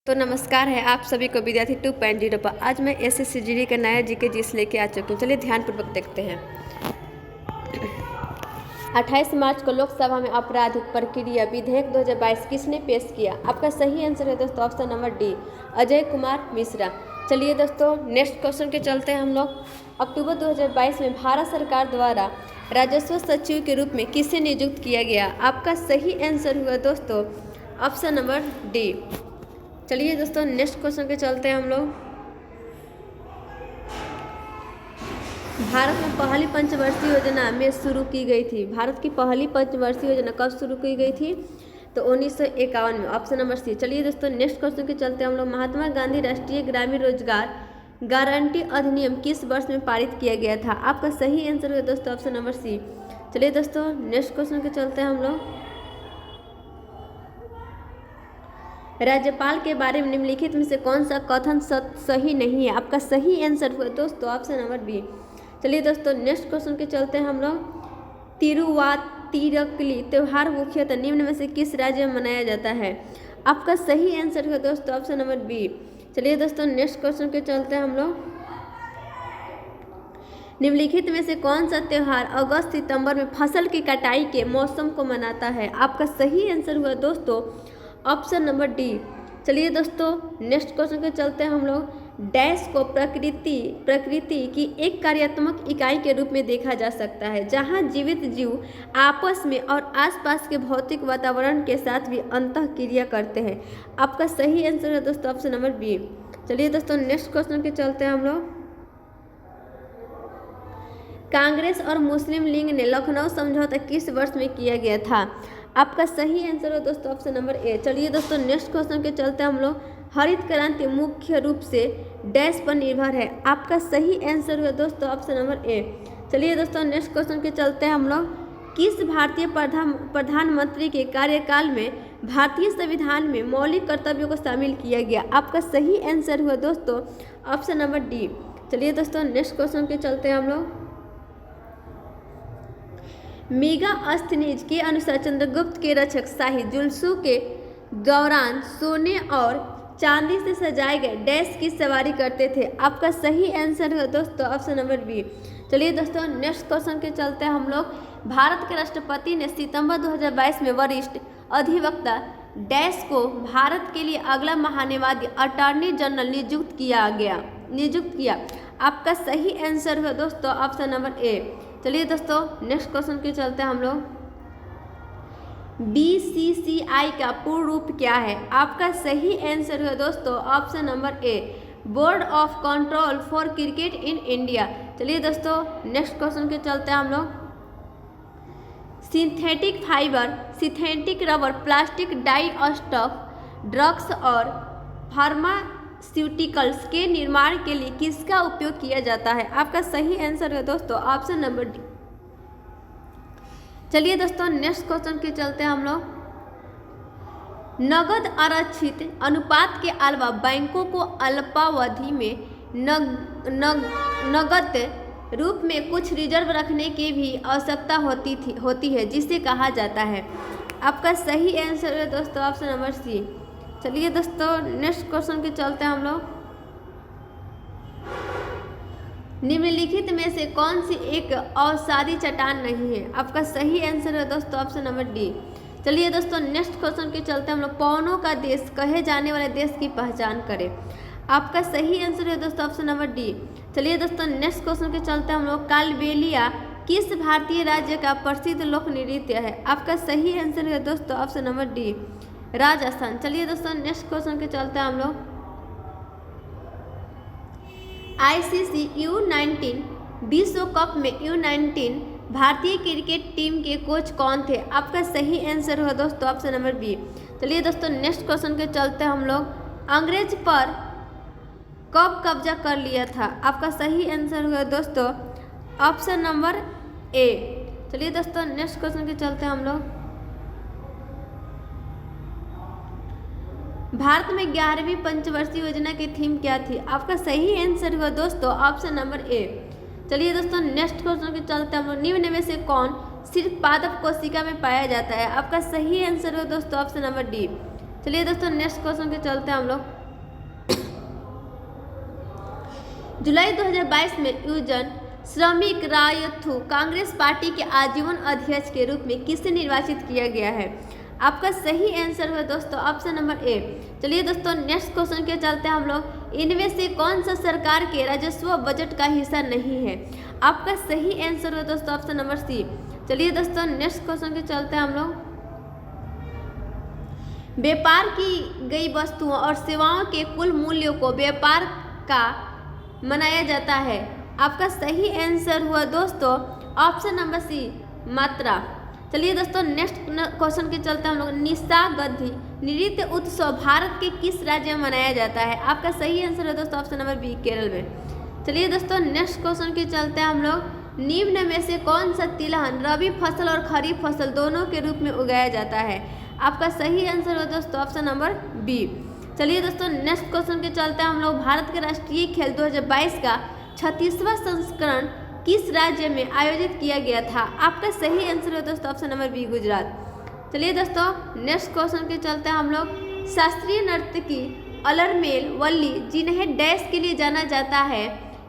तो नमस्कार है आप सभी को विद्यार्थी 2.0 पर। आज मैं एसएससी जीडी का नया जीके जीएस लेके आ चुकी हूँ। चलिए ध्यानपूर्वक देखते हैं। 28 मार्च को लोकसभा में आपराधिक प्रक्रिया विधेयक 2022 किसने पेश किया? आपका सही आंसर है दोस्तों option number D, Ajay Kumar Mishra. चलिए दोस्तों नेक्स्ट क्वेश्चन के चलते हैं हम लोग। अक्टूबर 2022 में भारत सरकार द्वारा राजस्व सचिव के रूप में किसे नियुक्त किया गया? आपका सही आंसर हुआ दोस्तों ऑप्शन नंबर डी। चलिए दोस्तों नेक्स्ट क्वेश्चन के चलते हैं हम लोग। भारत में पहली पंचवर्षीय योजना में शुरू की गई थी। भारत की पहली पंचवर्षीय योजना कब शुरू की गई थी? तो 1951 में, ऑप्शन नंबर सी। चलिए दोस्तों नेक्स्ट क्वेश्चन के चलते हैं हम लोग। महात्मा गांधी राष्ट्रीय ग्रामीण रोजगार गारंटी अधिनियम किस वर्ष में पारित किया गया था? आपका सही आंसर है दोस्तों ऑप्शन नंबर सी। चलिए दोस्तों नेक्स्ट क्वेश्चन के चलते हैं हम लोग। राज्यपाल के बारे में निम्नलिखित में से कौन सा कथन सही नहीं है? आपका सही आंसर हुआ दोस्तों ऑप्शन नंबर बी। चलिए दोस्तों नेक्स्ट क्वेश्चन के चलते हैं हम लोग। तिरुवातिरकली त्यौहार मुख्यतः निम्न में से किस राज्य में मनाया जाता है? आपका सही आंसर हुआ दोस्तों ऑप्शन नंबर बी। चलिए दोस्तों नेक्स्ट क्वेश्चन के चलते हैं हम लोग। निम्नलिखित में से कौन सा त्यौहार अगस्त सितंबर में फसल की कटाई के मौसम को मनाता है? आपका सही आंसर हुआ दोस्तों ऑप्शन नंबर डी। चलिए दोस्तों नेक्स्ट क्वेश्चन के चलते हैं हम लोग। डैश को प्रकृति की एक कार्यात्मक इकाई के रूप में देखा जा सकता है जहां जीवित जीव आपस में और आसपास के भौतिक वातावरण के साथ भी अंतःक्रिया करते हैं। आपका सही आंसर है दोस्तों ऑप्शन नंबर बी। चलिए दोस्तों नेक्स्ट क्वेश्चन के चलते हैं हम लोग। कांग्रेस और मुस्लिम लीग ने लखनऊ समझौता किस वर्ष में किया गया था? आपका सही आंसर है दोस्तों ऑप्शन नंबर ए। चलिए दोस्तों नेक्स्ट क्वेश्चन के चलते हैं हम लोग। हरित क्रांति मुख्य रूप से डैश पर निर्भर है। आपका सही आंसर है दोस्तों ऑप्शन नंबर ए। चलिए दोस्तों नेक्स्ट क्वेश्चन के चलते हैं हम लोग। किस भारतीय प्रधानमंत्री के कार्यकाल में भारतीय संविधान में मौलिक कर्तव्यों को शामिल किया गया? आपका सही आंसर हुआ दोस्तों ऑप्शन नंबर डी। चलिए दोस्तों नेक्स्ट क्वेश्चन के चलते हैं हम लोग। मेगास्थनीज के अनुसार चंद्रगुप्त के रक्षक शाही जुलूसों के दौरान सोने और चांदी से सजाए गए डैश की सवारी करते थे? आपका सही आंसर है दोस्तों ऑप्शन नंबर बी। चलिए दोस्तों नेक्स्ट क्वेश्चन के चलते हैं हम लोग। भारत के राष्ट्रपति ने सितंबर 2022 में वरिष्ठ अधिवक्ता डैश को भारत के लिए अगला महान्यायवादी अटॉर्नी जनरल नियुक्त किया। आपका सही आंसर है दोस्तों ऑप्शन नंबर ए। चलिए दोस्तों नेक्स्ट क्वेश्चन के चलते हैं हम लोग। बीसीसीआई का पूर्ण रूप क्या है? आपका सही आंसर है दोस्तों option number A, board of control for cricket in India. चलिए दोस्तों नेक्स्ट क्वेश्चन के चलते हैं हम लोग। Synthetic fibre, synthetic rubber, plastic, dyestuff, drugs और फार्मास्यूटिकल्स के निर्माण के लिए किसका उपयोग किया जाता है? आपका सही आंसर है दोस्तों ऑप्शन नंबर डी। चलिए दोस्तों नेक्स्ट क्वेश्चन के चलते हैं हम लोग। नगद आरक्षित अनुपात के अलावा बैंकों को अल्पावधि में नगद रूप में कुछ रिजर्व रखने की भी आवश्यकता होती है जिसे कहा जाता है। आपका सही आंसर है दोस्तों ऑप्शन नंबर सी। चलिए दोस्तों नेक्स्ट क्वेश्चन के चलते हैं हम लोग। निम्नलिखित में से कौन सी एक अवसादी चट्टान नहीं है? आपका सही आंसर है दोस्तों ऑप्शन नंबर डी। चलिए दोस्तों नेक्स्ट क्वेश्चन के चलते हैं हम लोग। पवनों का देश कहे जाने वाले देश की पहचान करें। आपका सही आंसर है दोस्तों ऑप्शन नंबर डी। चलिए दोस्तों नेक्स्ट क्वेश्चन के चलते हैं हम लोग। कालबेलिया किस भारतीय राज्य का प्रसिद्ध लोक नृत्य है? आपका सही आंसर है दोस्तों ऑप्शन नंबर डी, राजस्थान। चलिए दोस्तों नेक्स्ट क्वेश्चन के चलते हैं हम लोग। आईसीसी U19 विश्व कप में U19 भारतीय क्रिकेट टीम के कोच कौन थे? आपका सही आंसर है दोस्तों ऑप्शन नंबर बी। चलिए दोस्तों नेक्स्ट क्वेश्चन के चलते हैं हम लोग। अंग्रेज पर कब कब्जा कर लिया था? आपका सही आंसर है दोस्तों ऑप्शन नंबर ए। चलिए दोस्तों नेक्स्ट क्वेश्चन के चलते हैं हम लोग। भारत में 11वीं पंचवर्षीय योजना की थीम क्या थी? आपका सही आंसर हुआ दोस्तों ऑप्शन नंबर ए। चलिए दोस्तों नेक्स्ट क्वेश्चन के चलते हम लोग। निम्न में से कौन सिर्फ पादप कोशिका में पाया जाता है? आपका सही आंसर हुआ दोस्तों ऑप्शन नंबर डी, चलिए दोस्तों नेक्स्ट क्वेश्चन के चलते हैं हम लोग। जुलाई 2022 में यूजन श्रमिक रायथू कांग्रेस पार्टी के आजीवन अध्यक्ष के रूप में किसे निर्वाचित किया गया है? आपका सही आंसर है दोस्तों ऑप्शन नंबर ए। चलिए दोस्तों नेक्स्ट क्वेश्चन के चलते हैं हम लोग। इनमें से कौन सा सरकार के राजस्व बजट का हिस्सा नहीं है? आपका सही आंसर है दोस्तों ऑप्शन नंबर सी। चलिए दोस्तों नेक्स्ट क्वेश्चन के चलते हैं हम लोग। व्यापार की गई वस्तुओं और सेवाओं के कुल मूल्यों को व्यापार का मनाया जाता है। आपका सही आंसर हुआ दोस्तों ऑप्शन नंबर सी, मात्रा। चलिए दोस्तों नेक्स्ट क्वेश्चन के चलते हम लोग। निशागंधी नृत्य उत्सव भारत के किस राज्य में मनाया जाता है? आपका सही आंसर है दोस्तों ऑप्शन नंबर बी, केरल में। चलिए दोस्तों नेक्स्ट क्वेश्चन के चलते हैं हम लोग। निम्न में से कौन सा तिलहन रबी फसल और खरीफ फसल दोनों के रूप में उगाया जाता है? आपका सही आंसर है दोस्तों ऑप्शन नंबर बी। चलिए दोस्तों नेक्स्ट क्वेश्चन के चलते हैं हम लोग। भारत के राष्ट्रीय खेल 2022 का 36वां संस्करण किस राज्य में आयोजित किया गया था? आपका सही आंसर है दोस्तों ऑप्शन नंबर बी, गुजरात। चलिए दोस्तों नेक्स्ट क्वेश्चन के चलते हैं हम लोग। शास्त्रीय नर्तकी अलरमेल वल्ली जिन्हें डैश के लिए जाना जाता है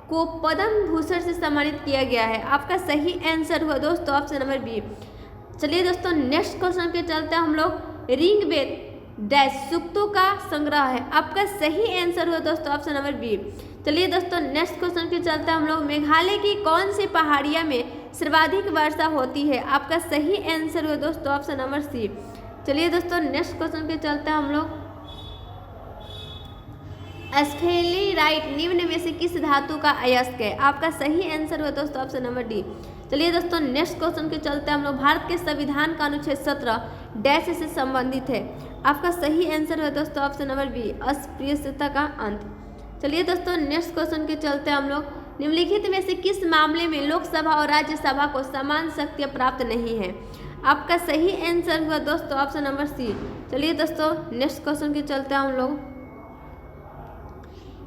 को पद्म भूषण से सम्मानित किया गया है। आपका सही आंसर हुआ दोस्तों ऑप्शन नंबर बी। चलिए दोस्तों नेक्स्ट क्वेश्चन के चलते हैं हम लोग। ऋग्वेद डैश सूक्तों का संग्रह है। आपका सही आंसर हुआ दोस्तों ऑप्शन नंबर बी। चलिए दोस्तों नेक्स्ट क्वेश्चन के चलते हैं हम लोग। मेघालय की कौन सी पहाड़ियाँ में सर्वाधिक वर्षा होती है? आपका सही आंसर हुआ दोस्तों ऑप्शन नंबर सी। चलिए दोस्तों नेक्स्ट क्वेश्चन के चलते हैं हम लोग। स्फेलिराइट निम्न में से किस धातु का अयस्क है? आपका सही आंसर हुआ दोस्तों ऑप्शन नंबर डी। चलिए दोस्तों नेक्स्ट क्वेश्चन के चलते हैं हम लोग। भारत के संविधान का अनुच्छेद 17 डैश से संबंधित है। आपका सही आंसर है दोस्तों ऑप्शन नंबर बी, अस्पृश्यता का अंत। चलिए दोस्तों नेक्स्ट क्वेश्चन के चलते हैं हम लोग। निम्नलिखित में से किस मामले में लोकसभा और राज्यसभा को समान शक्तियाँ प्राप्त नहीं है? आपका सही आंसर हुआ दोस्तों ऑप्शन नंबर सी। चलिए दोस्तों नेक्स्ट क्वेश्चन के चलते हैं हम लोग।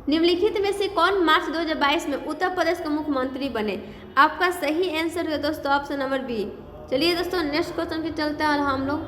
निम्नलिखित में से कौन मार्च 2022 में उत्तर प्रदेश के मुख्यमंत्री बने? आपका सही आंसर है दोस्तों ऑप्शन नंबर बी। चलिए दोस्तों नेक्स्ट क्वेश्चन के चलते हैं हम लोग।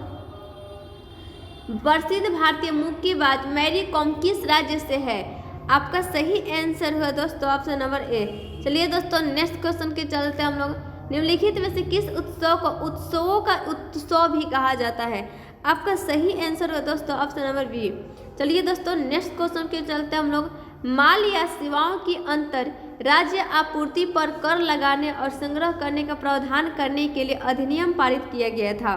प्रसिद्ध भारतीय मुक्केबाज मैरी कॉम किस राज्य से है? आपका सही आंसर हुआ दोस्तों ऑप्शन नंबर ए। चलिए दोस्तों नेक्स्ट क्वेश्चन के चलते हम लोग। निम्नलिखित में से किस उत्सव को उत्सवों का उत्सव भी कहा जाता है? आपका सही आंसर हुआ दोस्तों ऑप्शन नंबर बी। चलिए दोस्तों नेक्स्ट क्वेश्चन के चलते हम लोग। माल या सेवाओं की अंतर राज्य आपूर्ति पर कर लगाने और संग्रह करने का प्रावधान करने के लिए अधिनियम पारित किया गया था।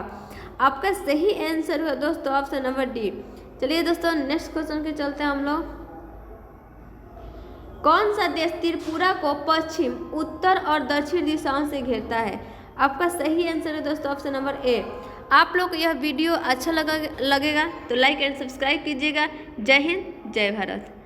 आपका सही आंसर हुआ दोस्तों ऑप्शन नंबर डी। चलिए दोस्तों नेक्स्ट क्वेश्चन के चलते हैं हम लोग। कौन सा देश त्रिपुरा को पश्चिम, उत्तर और दक्षिण दिशाओं से घेरता है? आपका सही आंसर है दोस्तों ऑप्शन नंबर ए। आप लोग को यह वीडियो अच्छा लगेगा तो लाइक एंड सब्सक्राइब कीजिएगा। जय हिंद, जय भारत।